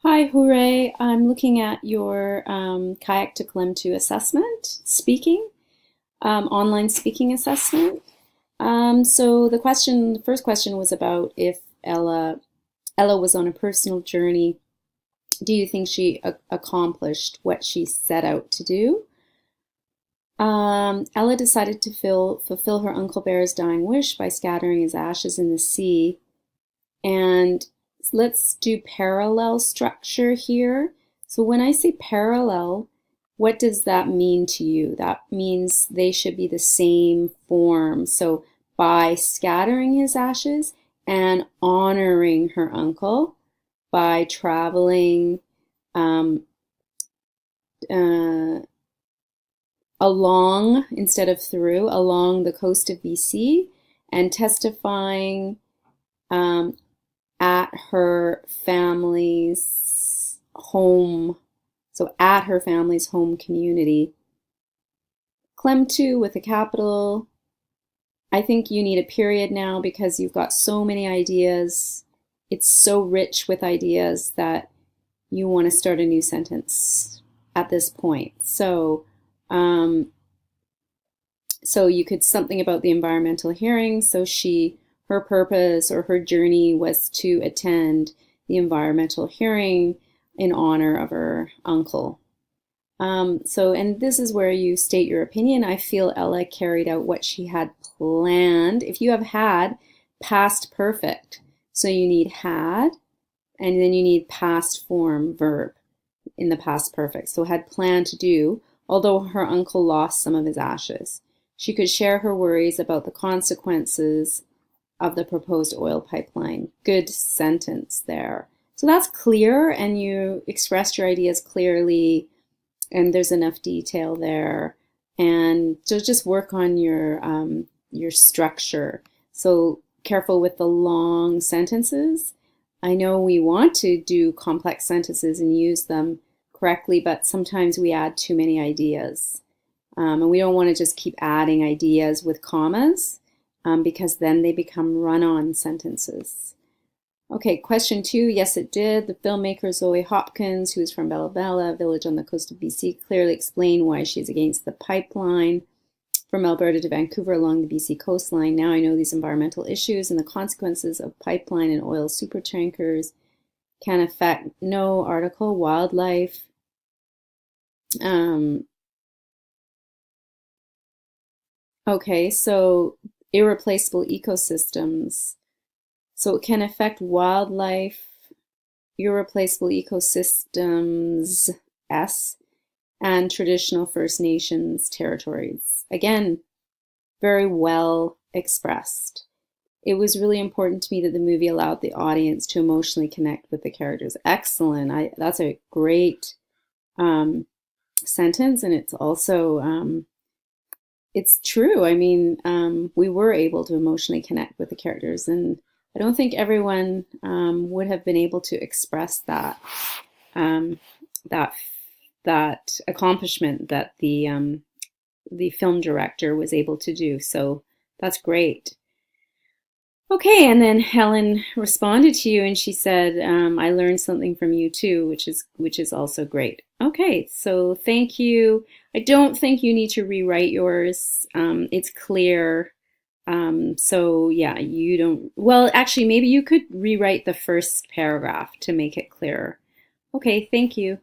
Hi, Hooray. I'm looking at your Kayak to Clem 2 assessment, online speaking assessment. So the first question was about if Ella was on a personal journey. Do you think she accomplished what she set out to do? Ella decided to fulfill her Uncle Bear's dying wish by scattering his ashes in the sea. And let's do parallel structure here. So when I say parallel, what does that mean to you? That means they should be the same form. So by scattering his ashes and honoring her uncle by traveling um, uh, along instead of through along the coast of BC and testifying um, at her family's home, so at her family's home community. Clem 2 with a capital. I think you need a period now because you've got so many ideas. It's so rich with ideas that you want to start a new sentence at this point. Um, so you could something about the environmental hearing. Her purpose or her journey was to attend the environmental hearing in honor of her uncle. And this is where you state your opinion. I feel Ella carried out what she had planned. If you have had, past perfect. So you need had, and then you need past form verb in the past perfect. So had planned to do, although her uncle lost some of his ashes. She could share her worries about the consequences of the proposed oil pipeline. Good sentence there. So that's clear, and you expressed your ideas clearly, and there's enough detail there. And so just work on your structure. So careful with the long sentences. I know we want to do complex sentences and use them correctly, but sometimes we add too many ideas. And we don't want to just keep adding ideas with commas because then they become run-on sentences. Okay, question 2. Yes, it did. The filmmaker Zoe Hopkins, who is from Bella Bella, village on the coast of BC, clearly explained why she's against the pipeline from Alberta to Vancouver along the BC coastline. Now I know these environmental issues and the consequences of pipeline and oil supertankers can affect no article, wildlife. Okay, so irreplaceable ecosystems. So it can affect wildlife, irreplaceable ecosystems, and traditional First Nations territories. Again, very well expressed. It was really important to me that the movie allowed the audience to emotionally connect with the characters. Excellent. That's a great sentence, and it's also it's true. I mean, we were able to emotionally connect with the characters, and I don't think everyone would have been able to express um, that that accomplishment that the film director was able to do. So that's great. Okay, and then Helen responded to you, and she said, "I learned something from you too, which is also great." Okay, so thank you. I don't think you need to rewrite yours. It's clear. So yeah, you don't. Well, actually, maybe you could rewrite the first paragraph to make it clearer. Okay, thank you.